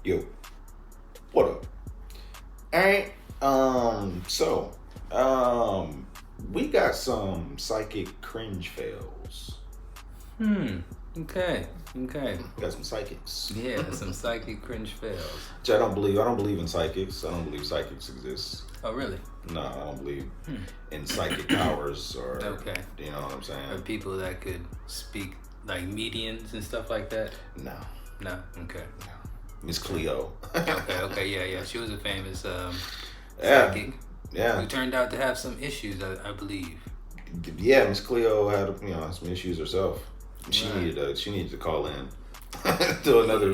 Yo, what up? Alright, we got some psychic cringe fails. Okay. Got some psychics. Yeah, some psychic cringe fails. Which I don't believe in psychics. I don't believe psychics exist. Oh, really? No, I don't believe in psychic powers or, okay. You know what I'm saying? Or people that could speak, like mediums and stuff like that? No. Okay. No. Miss Cleo. okay, yeah. She was a famous psychic. Yeah. Who turned out to have some issues, I believe. Yeah, Miss Cleo had some issues herself. She needed to call in to another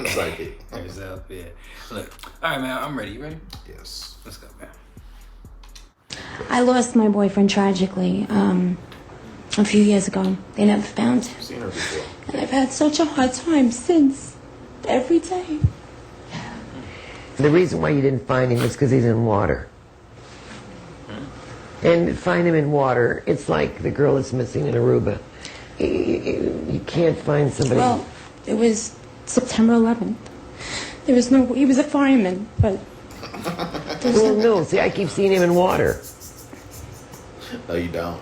psychic. Herself, yeah. Look, all right, man, I'm ready. You ready? Yes. Let's go, man. I lost my boyfriend tragically a few years ago. They never found him. I've seen her before. And I've had such a hard time since. Every day. The reason why you didn't find him is because he's in water. And find him in water, it's like the girl that's missing in Aruba. You can't find somebody. Well, it was September 11th. There was no. He was a fireman, but. Well, no. See, I keep seeing him in water. No, you don't.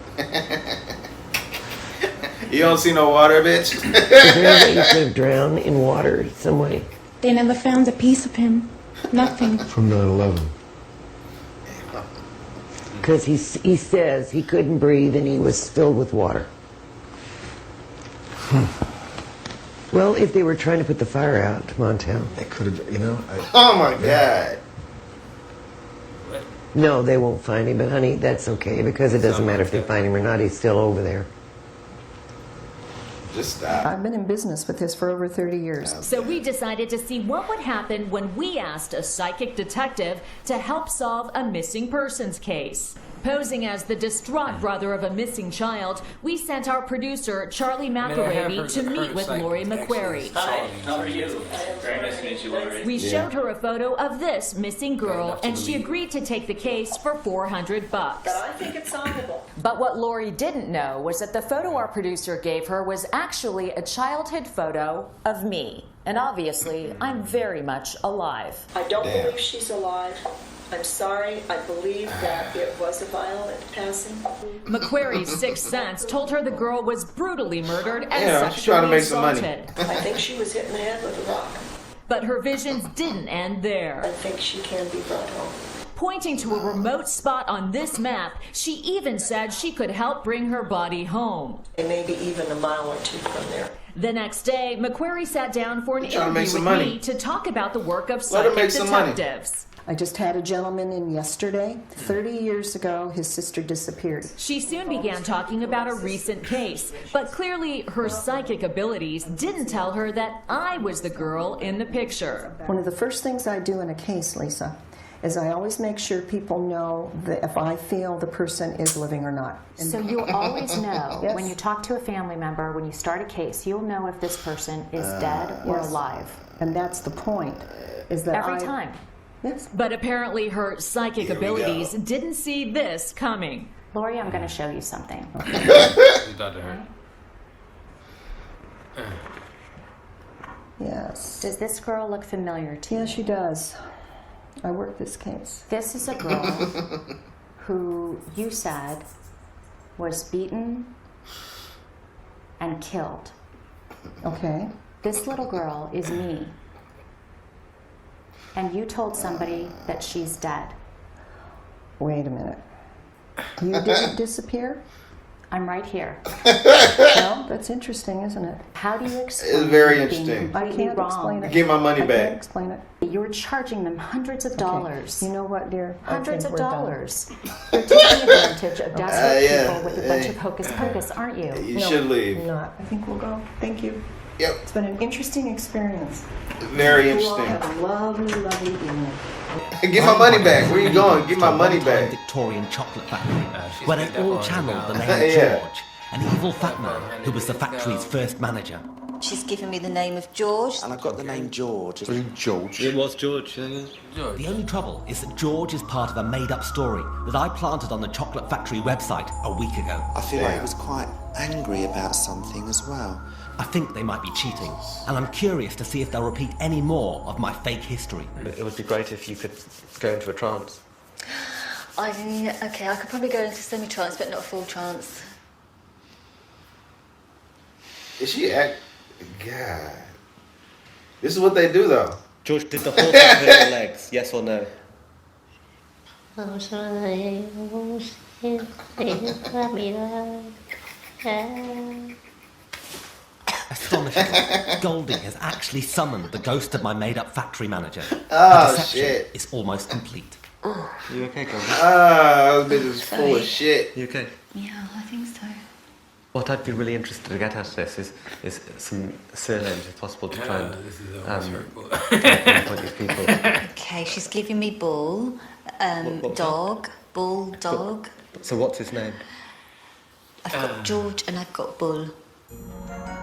You don't see no water, bitch. Is there a way you could have drowned in water some way? They never found a piece of him. Nothing. From 9/11. Because he says he couldn't breathe and he was filled with water. Well, if they were trying to put the fire out, Montel. They could have, you know. Oh my God. No, they won't find him, but honey, that's okay because it doesn't matter if they find him or not. He's still over there. Just stop. I've been in business with this for over 30 years. So we decided to see what would happen when we asked a psychic detective to help solve a missing persons case. Posing as the distraught brother of a missing child, we sent our producer, Charlie McElravy, to meet with Lori McQuarrie. Hi, how are you? Very nice to meet you, Lori. We showed her a photo of this missing girl, and she agreed to take the case for $400. But I think it's solvable. But what Lori didn't know was that the photo our producer gave her was actually a childhood photo of me. And obviously, I'm very much alive. I don't believe she's alive. I'm sorry. I believe that it was a violent passing. McQuarrie's sixth sense told her the girl was brutally murdered and she's trying to sexually make some money. assaulted. I think she was hit in the head with a rock. But her visions didn't end I there. think she can be brought home. Pointing to a remote spot on this map, she even said she could help bring her body home. Maybe even a mile or two from there. The next day, McQuarrie sat down for an Trying to interview make some with money. me to talk about the work of Let her psychic make some money. detectives. I just had a gentleman in yesterday. 30 years ago, his sister disappeared. She soon began talking about a recent case, but clearly her psychic abilities didn't tell her that I was the girl in the picture. One of the first things I do in a case, Lisa, is I always make sure people know that if I feel the person is living or not. So you'll always know Yes. when you talk to a family member, when you start a case, you'll know if this person is dead or Yes. alive. And that's the point, is that Every time. Yes. But apparently her psychic Here we abilities go. didn't see this coming. Lori, I'm going to show you something. She's about to hurt. Yes. Does this girl look familiar to you? Yes, she does. I worked this case. This is a girl who you said was beaten and killed. Okay. This little girl is me. And you told somebody that she's dead. Wait a minute. You didn't disappear? I'm right here. Well, that's interesting, isn't it? How do you explain It's very being interesting. I completely can't wrong? explain it. Give my money I back. can't explain it. You're charging them hundreds of dollars. You know what, dear? I Hundreds think of we're done. dollars. You're taking advantage of desperate yeah. people with a bunch of hocus pocus, aren't you? You No, should leave. I'm not. I think we'll go. Thank you. Yep. It's been an interesting experience. Very You all interesting. have a lovely, lovely evening. Get my money back. Where you going? Get my money back. Victorian chocolate factory, she's where picked they up all on channeled the the name Yeah. George, an evil fat man who was the factory's first manager. She's given me the name of George. And I got the name George. George. It was George. George. The only trouble is that George is part of a made-up story that I planted on the chocolate factory website a week ago. I feel like he was quite angry about something as well. I think they might be cheating, and I'm curious to see if they'll repeat any more of my fake history. It would be great if you could go into a trance. Okay, I could probably go into semi-trance, but not a full trance. Is she act? God. This is what they do, though. George, did the horse have her legs? Yes or no? Astonishing. Goldie has actually summoned the ghost of my made-up factory manager. Oh, the deception shit. is almost complete. You okay, Goldie? That bitch is full of shit. You okay? Yeah, I think so. What I'd be really interested to get out of this is some surnames, if possible, to try and this is almost hurtful. pinpoint these people. Okay, she's giving me Bull, What- Dog, Bull, Dog. So what's his name? I've got George and I've got Bull.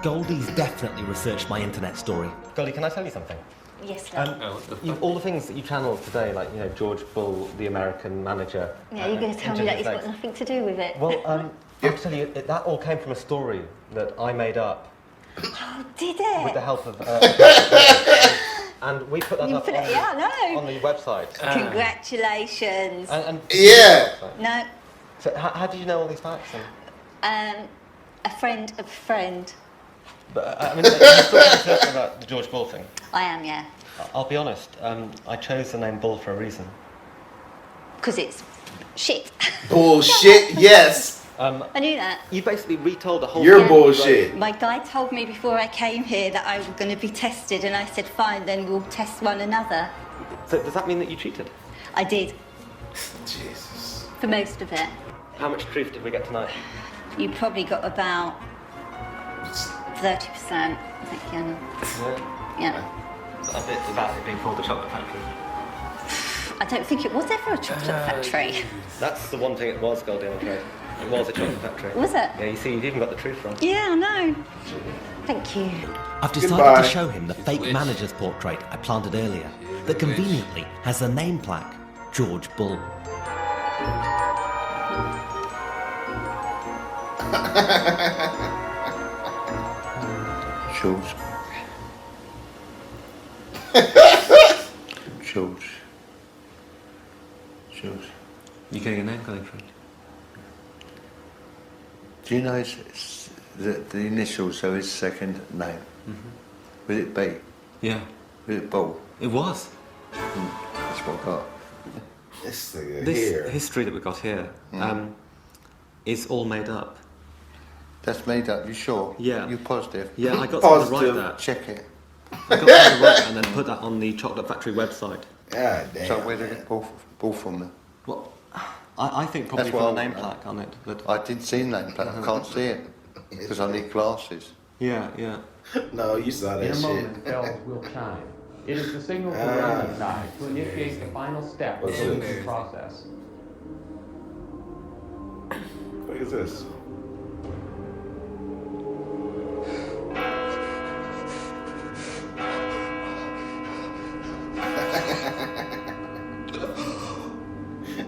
Goldie's definitely researched my internet story. Goldie, can I tell you something? Yes, love. What the fuck? All the things that you channeled today, like, you know, George Bull, the American manager. Yeah, you're going to tell me that it's got nothing to do with it. Well, I'll tell you, that all came from a story that I made up Oh, did it? with the help of... and we put that You up put it, yeah, I know. on the website. Congratulations. And Yeah. No, So how did you know all these facts? a friend of a friend. But, I mean, you're still concerned about the George Bull thing. I am, yeah. I'll be honest, I chose the name Bull for a reason. Because it's shit. Bullshit, yes. I knew that. You basically retold the whole... You're bullshit. My guy told me before I came here that I was going to be tested, and I said, fine, then we'll test one another. So does that mean that you cheated? I did, Jesus. for most of it. How much truth did we get tonight? You probably got about 30%, I think, Yana. Yeah. A bit about it being called a chocolate factory. I don't think it was ever a chocolate factory. That's the one thing it was, Goldie, I'm afraid. It was a chocolate factory. Was it? Yeah, you see, you've even got the truth wrong. Yeah, I know. Thank you. I've decided Goodbye. to show him the fake manager's portrait I planted earlier that conveniently has the name plaque George Bull. George. George. George. You getting a name calling friend? Do you know it's the initials of his second name? Mm-hmm. Will it be? Yeah. Will it Bull? It was. That's what I got. This nigga This here. history that we got here is all made up. That's made up, you sure? Yeah. You positive? Yeah, I got someone to Positive. write that. Check it. I got someone to write that and then put that on the Chocolate Factory website. God damn. So where did it get Bull from then? What? I think probably That's from what a I- name plaque on it. But I did see name plaque, I can't see it. Because I need glasses. yeah, yeah. No, you saw that In a shit. moment, bells will chime. It is the signal for Raymond's side to initiate the final step of the leasing process. What is this?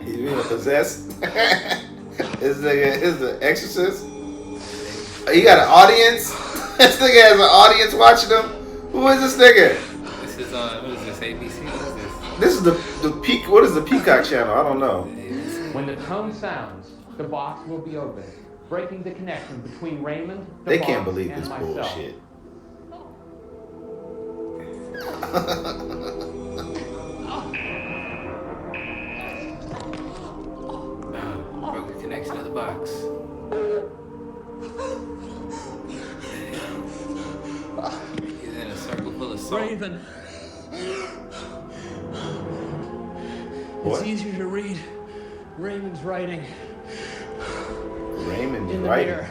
He's being possessed. This nigga is the exorcist. Oh, you got an audience? This nigga has an audience watching him? Who is this nigga? This is what is this, ABC? What is this? This is the peak. What is the Peacock channel? I don't know. When the tone sounds, the box will be opened, breaking the connection between Raymond, the They boss, can't believe and this myself. bullshit. Broke the connection to the box. He's in a circle full of salt. Raven. What? It's easier to read Raymond's writing Raymond's in the writing. mirror.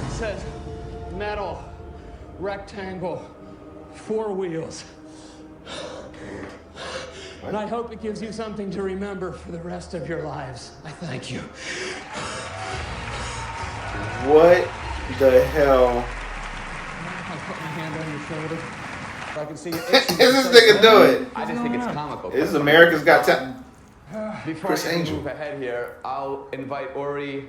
It says metal, rectangle, 4 wheels. And I hope it gives you something to remember for the rest of your lives. I thank you. What the hell I'll put my hand on your shoulder. I can see you. is this nigga doing? I just think it's comical. This is America's Got Talent. Before Chris we Angel. move ahead here, I'll invite Ori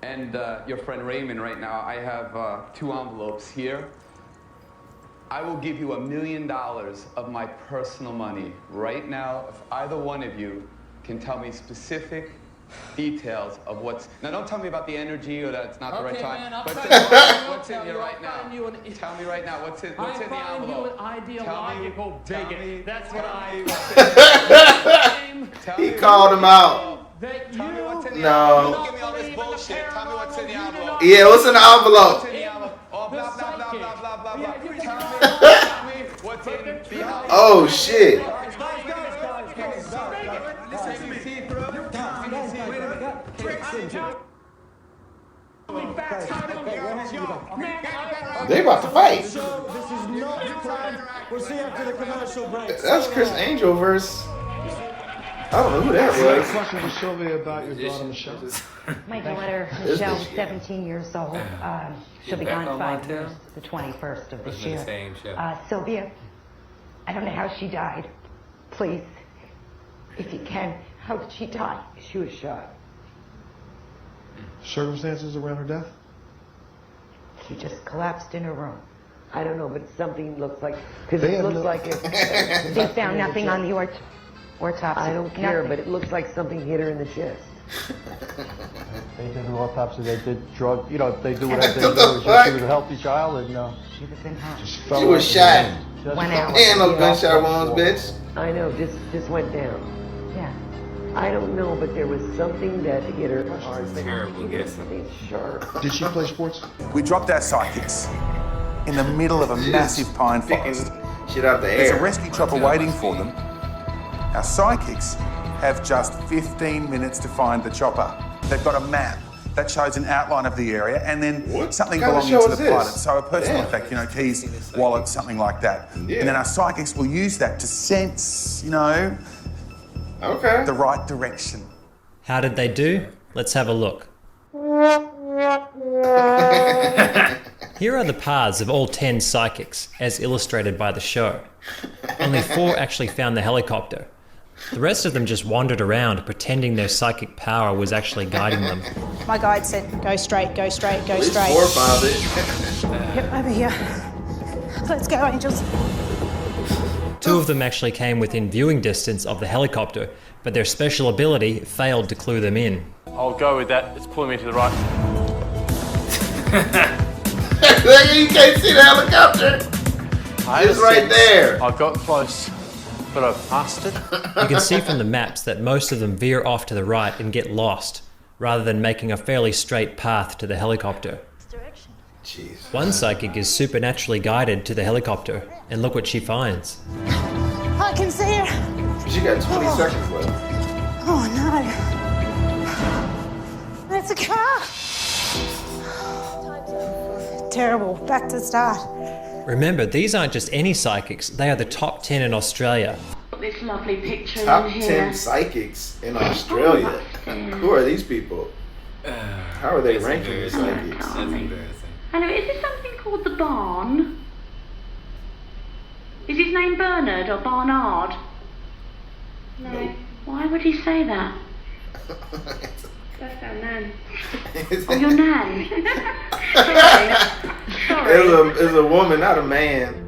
and your friend Raymond right now, I have 2 envelopes here. I will give you $1 million of my personal money right now if either one of you can tell me specific details of what's... Now, don't tell me about the energy or that it's not the right time. Man, but what's in here right now? Tell me right now. What's in the envelope? I find you an ideological bigot. That's what I... He called him out. Tell me what's in the No. envelope. Don't give me all this bullshit. Tell me what's in the envelope. Yeah, what's in the envelope? What's in the envelope? Oh, blah, blah, blah, blah, blah, blah, blah. Tell me what's in the envelope. Oh, shit. They about to fight. This is not planned. We'll see after the commercial break. That's Chris Angel verse. I don't know who that was. Question to Sylvia about your daughter Michelle. My daughter Michelle is 17 years old. She'll be gone 5 years, the 21st of this year. Sylvia, I don't know how she died. Please, if you can, how did she die? She was shot. Circumstances around her death? She just collapsed in her room. I don't know, but something looks like... Because it looks like it... They found nothing on the autopsy. I don't care, but it looks like something hit her in the chest. They did an autopsy, they did drug, you know, they do whatever they do. She was a healthy child and she was in her. She was shot. Went out. Ain't no gunshot wounds, bitch. I know, just went down. Yeah. I don't know, but there was something that hit her. Terrible guessing. Something sharp. Did she play sports? We dropped our psychics in the middle of a massive pine forest. Shit out the air. There's a rescue chopper waiting for them. Our psychics have just 15 minutes to find the chopper. They've got a map that shows an outline of the area and then something belonging to the pilot. So a personal effect, you know, keys, wallet, something like that. Yeah. And then our psychics will use that to sense, you know, the right direction. How did they do? Let's have a look. Here are the paths of all 10 psychics, as illustrated by the show. Only 4 actually found the helicopter. The rest of them just wandered around, pretending their psychic power was actually guiding them. My guide said, go straight, go straight, go At least straight. 4 found it. Yep, over here. Let's go, angels. 2 of them actually came within viewing distance of the helicopter, but their special ability failed to clue them in. I'll go with that. It's pulling me to the right. You can't see the helicopter. It's right there. I got close, but I passed it. You can see from the maps that most of them veer off to the right and get lost, rather than making a fairly straight path to the helicopter. Jeez. One psychic is supernaturally guided to the helicopter, and look what she finds. I can see her. She got 20 seconds left. Oh no. It's a car. Terrible. Back to start. Remember, these aren't just any psychics, they are the top 10 in Australia. This lovely picture Top in 10 here. psychics in Australia. Who are these people? How are they ranking the psychics? That's embarrassing. Hello, is this something called the Barn? Is his name Bernard or Barnard? No. Nope. Why would he say that? That's our nan. Oh, your nan? Sorry. It's a woman, not a man.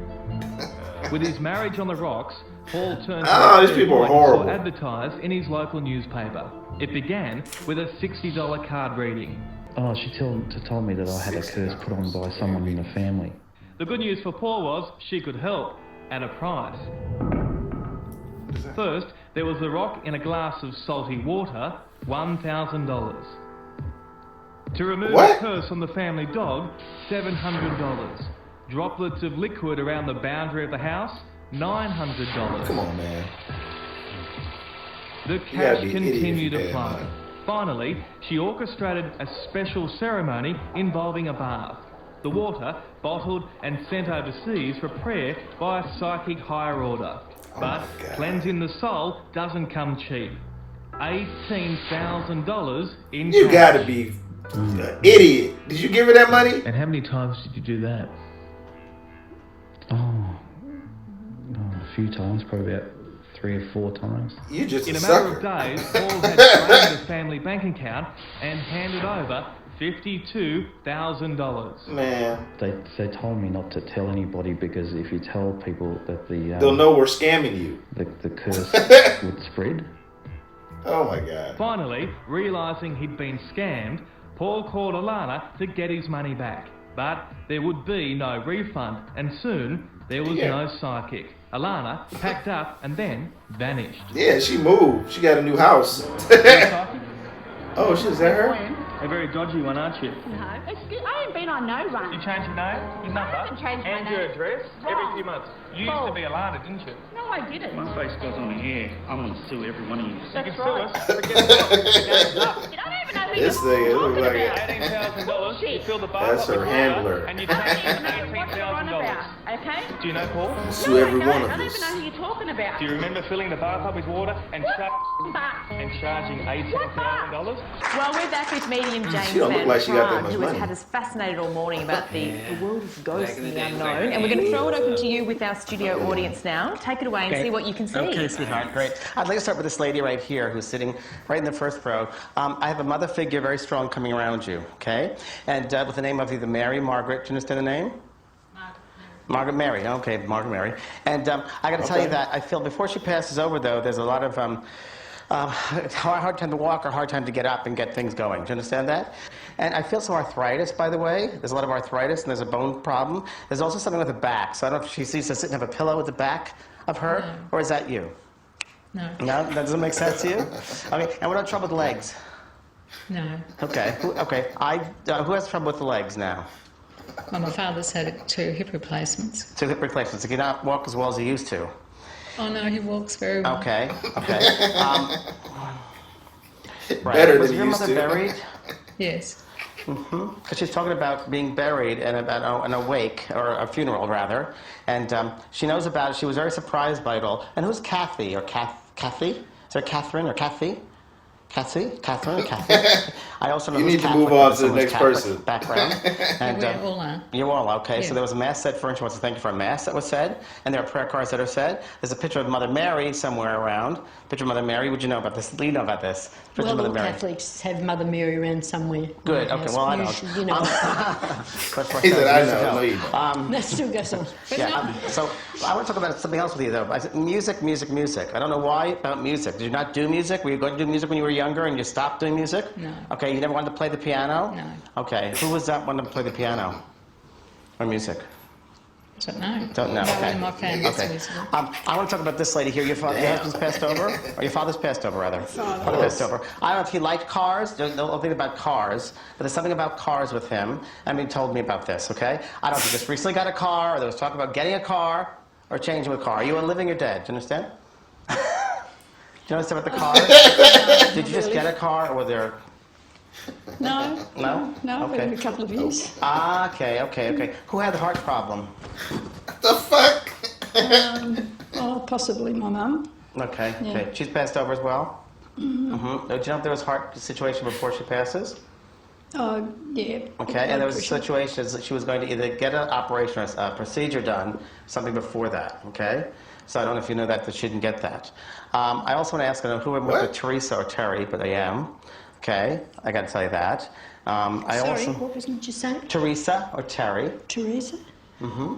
With his marriage on the rocks, Paul turned these people are horrible. advertised in his local newspaper. It began with a $60 card reading. Oh, she told me that I had a curse put on by someone in the family. The good news for Paul was she could help at a price. First, there was the rock in a glass of salty water, $1,000. To remove a curse on the family dog, $700. Droplets of liquid around the boundary of the house, $900. Come on, man. The cash continued to plummet. Finally, she orchestrated a special ceremony involving a bath. The water bottled and sent overseas for prayer by a psychic higher order. But cleansing the soul doesn't come cheap. $18,000 in You cash. gotta be an idiot. Did you give her that money? And how many times did you do that? Oh, a few times, probably about 3 or 4 times. You just In a a matter sucker. of days, Paul had drained the family bank account and handed over $52,000. Man. They told me not to tell anybody because if you tell people that they'll know we're scamming you. The curse would spread. Oh my God. Finally, realising he'd been scammed, Paul called Alana to get his money back. But there would be no refund, and soon there was no psychic. Alana packed up and then vanished. Yeah, she moved. She got a new house. Oh, shit, is that her? A very dodgy one, aren't you? No. Excuse, I ain't been on no run. You changed your name? Your number? I haven't changed my and name. your address? Wrong. Every few months. You used to be Alana, didn't you? No, I didn't. My face goes on here. I'm going to sue every one of you. That's You can sue right. us. Forget it. The game's up. I don't even know who This you're thing, it talking looks like about. $18,000. You fill the bar That's up her with handler. water, and you I charge don't even know what you're on $18,000. about, okay? Do you know Paul? Sue every one of I don't us. even know who you're talking about. Do you remember filling the bath up with water and charging $18,000? Well, we're back with medium James She don't look Van like she got that Prague, much who has money. had us fascinated all morning about the world of ghosts and the unknown. And we're going to throw it open to you with our studio audience now. Take it away and see what you can see. Okay, sweetheart, great. I'd like to start with this lady right here who's sitting right in the first row. I have a mother figure, very strong, coming around you, okay? And with the name of either Mary, Margaret, do you understand the name? Margaret Mary, okay, Margaret Mary. And I got to tell you that I feel before she passes over, though, there's a lot of hard time to walk or hard time to get up and get things going. Do you understand that? And I feel some arthritis, by the way. There's a lot of arthritis, and there's a bone problem. There's also something with the back. So I don't know if she sees us sitting and have a pillow at the back of her, or is that you? No. No? That doesn't make sense to you? Okay, and what about trouble with legs? No. Okay, okay. Who has trouble with the legs now? Well, my father's had 2 hip replacements. 2 hip replacements. He cannot walk as well as he used to. Oh, no, he walks very well. Okay, okay. Right. Better Was than your he used mother to. buried? Yes. Because she's talking about being buried and about an wake, or a funeral, rather. And she knows about it. She was very surprised by it all. And who's Kathy, or Kathy? Is there Catherine, or Kathy? Kathy? Catherine? Kathy? I also know You who's need to Catholic, move on because to the someone's next Catholic person. Background. And, We all are. you all, okay. Yeah. So there was a mass said for her, and she wants to thank you for a mass that was said, and there are prayer cards that are said. There's a picture of Mother Mary somewhere around. Picture of Mother Mary. Would you know about this? You know about this. Picture Well, of Mother all Mary. Catholics have Mother Mary around somewhere. Good, okay, well, I You don't. should, you know. He said, I know. No, you don't. That still goes on. But Yeah, no. so I want to talk about something else with you, though. I said, music, music, music. I don't know why about music. Did you not do music? Were you going to do music when you were younger and you stopped doing music? No. Okay, you never wanted to play the piano? No. Okay, who was that one to play the piano? Or music? Don't know. Don't know, No one okay. in my family's Okay. musical. I want to talk about this lady here. Your husband's passed over? Or your father's passed over, rather? Father passed over. I don't know if he liked cars. There's no thing about cars. But there's something about cars with him. And he told me about this, okay? I don't know if he just recently got a car, or there was talk about getting a car, or changing a car. Are you living or dead? Do you understand? Do you understand about the car? Did you just get a car, or were there... No. No? No, Okay. been a couple of years. Ah, okay, okay, okay. Who had the heart problem? The fuck? Oh, possibly my mum. Okay, Yeah. okay. She's passed over as well? Mhm. Mm-hmm. Do you know if there was heart situation before she passes? Oh, yeah. Okay, and there was a Pressure. situation that she was going to either get an operation or a procedure done, something before that, okay? So I don't know if you know that she didn't get that. I also want to ask, I don't know who I'm with Teresa or Terry, but I am. Okay, I got to tell you that. Sorry, what was did you say? Teresa or Terry. Teresa? Mm-hmm.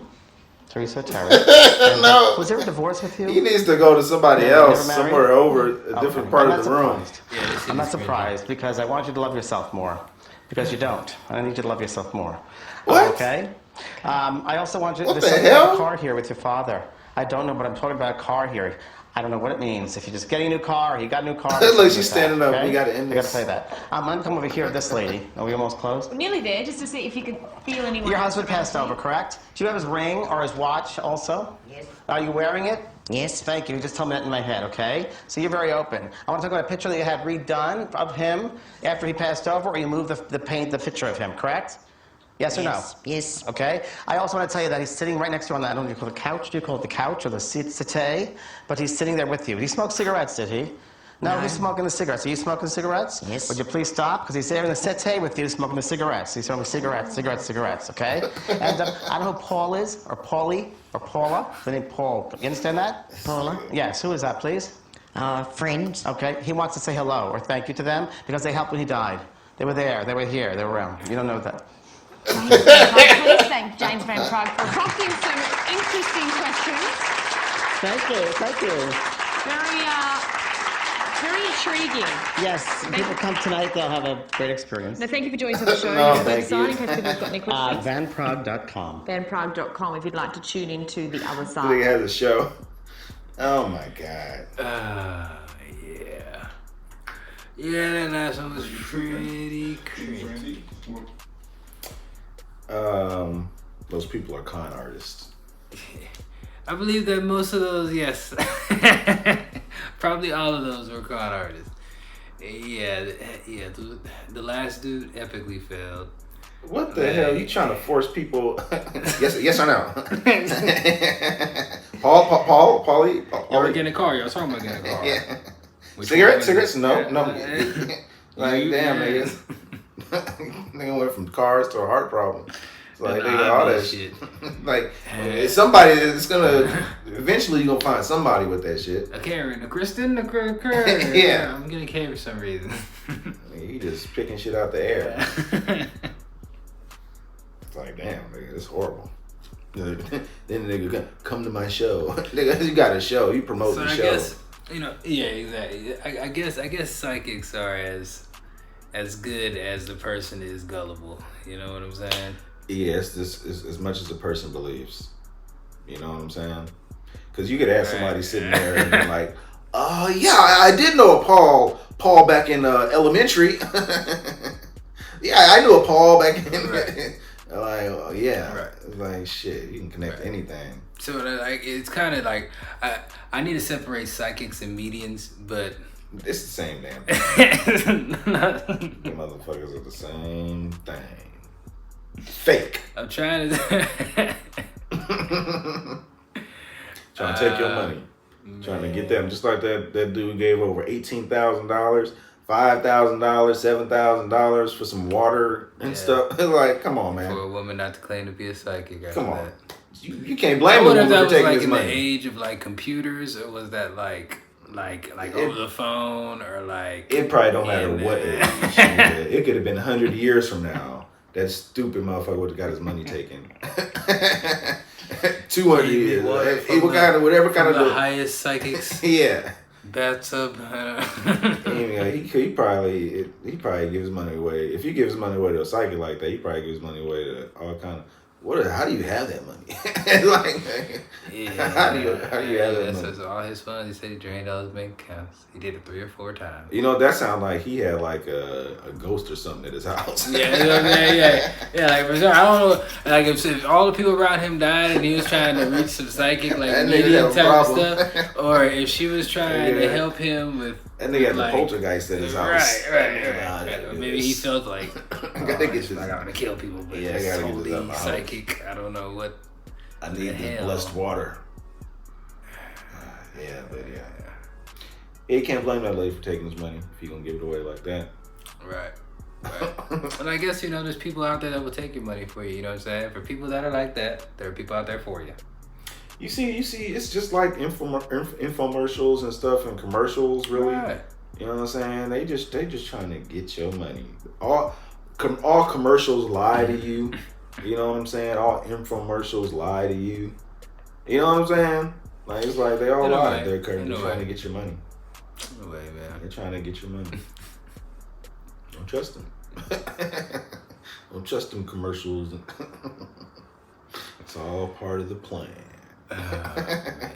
Teresa or Terry. And, No. Was there a divorce with you? He needs to go to somebody Never else, married? somewhere over a different part I'm of not the room. surprised. I'm not surprised because I want you to love yourself more. Because you don't. I need you to love yourself more. What? Okay? I also want you What there's the something about hell? a car here with your father. I don't know, but I'm talking about a car here. I don't know what it means. If you're just getting a new car, or you got a new car. Look, something she's like standing that, up. okay? We gotta end I gotta this. say that. I'm going to come over here with this lady. Are we almost closed? We're nearly there, just to see if you could feel anyone. Your else husband around passed you. over, correct? Do you have his ring or his watch also? Yes. Are you wearing it? Yes. Thank you. You just told me that in my head, okay? So you're very open. I want to talk about a picture that you had redone of him after he passed over, or you moved the picture of him, correct? Yes or Yes. no? Yes. Okay. I also want to tell you that he's sitting right next to you on the, I don't know if you call it the couch. Do you call it the couch or the settee? But he's sitting there with you. Did he smoke cigarettes, did he? No, No. he's smoking the cigarettes. Are you smoking cigarettes? Yes. Would you please stop? Because he's there in the settee with you smoking the cigarettes. He's smoking cigarettes, okay? And I don't know who Paul is, or Paulie, or Paula. The name Paul. You understand that? Paula. Yes. Who is that, please? Friends. Okay. He wants to say hello or thank you to them because they helped when he died. They were there. They were here. They were around. You don't know that. Please thank James Van Prague for asking some interesting questions. Thank you. Thank you. Very intriguing. Yes, people come tonight, they'll have a great experience. No, thank you for joining us on the show. No, Your thank website, you. in case people have got any questions. Vanprague.com. Vanprague.com if you'd like to tune into the other He side. has a show. Oh my god. Yeah. Yeah, that last one was pretty cringy. Those people are con artists. I believe that most of those, yes. Probably all of those were con artists. Yeah, the last dude epically failed. What the hell? You trying to force people? yes or no? Paulie? Y'all get in a car. Y'all talking about getting in a car. Yeah. Cigarettes? No. Like, damn, niggas. Nigga went from cars to a heart problem. It's like, nigga, all that shit. Like, somebody is gonna, eventually you're gonna find somebody with that shit. A Karen, a Kristen, a Karen. Yeah. I'm getting K for some reason. You just picking shit out the air. It's like, damn, nigga, it's horrible. Then the nigga come to my show. Nigga, you got a show. You promote the show. I guess, yeah, exactly. I guess psychics are as good as the person is gullible. You know what I'm saying? Yeah, it's as much as the person believes. You know what I'm saying? Because you could have somebody sitting there and be like, yeah, I did know a Paul back in elementary. Yeah, I knew a Paul back in. Right. Like, oh, yeah, right. It's like shit. You can connect to anything. So like, it's kind of like I need to separate psychics and mediums, but it's the same damn thing. The motherfuckers are the same thing. Fake. I'm trying to trying to take your money, trying to get them. Just like that dude gave over $18,000. $5,000, $7,000 for some water and stuff. Like, come on, man. For a woman not to claim to be a psychic. Come on. You can't blame a woman for taking his money. In the age of like computers, or was that like over the phone, or like? It probably don't matter what age. It could have been 100 years from now. That stupid motherfucker would have got his money taken. 200 years. Whatever kind of the highest psychics. Yeah. Bathtub. He probably gives his money away. If he gives his money away to a psychic like that, he probably gives money away to all kind of. How do you have that money? Like, how do you have that money? That's all his funds. He said he drained all his bank accounts. He did it 3 or 4 times. You know, that sounds like he had like a ghost or something at his house. Yeah. Like, I don't know. Like, if all the people around him died and he was trying to reach some psychic, like, medium type of stuff, or if she was trying to help him with. And they had the poltergeist at his house. Right. Maybe he felt like, I gotta kill people, but I gotta get this out of my psychic. house. I don't know what. I need this blessed water. You can't blame that lady for taking his money if you gonna give it away like that. Right. And I guess, there's people out there that will take your money for you. You know what I'm saying? For people that are like that, there are people out there for you. You see, it's just like infomercials and stuff and commercials, really. Right. You know what I'm saying? They just trying to get your money. All commercials lie to you. You know what I'm saying? All infomercials lie to you. You know what I'm saying? Like, it's like they all lie. They're trying to get your money. No way, man. They're trying to get your money. Don't trust them. Don't trust them commercials. It's all part of the plan. Yeah.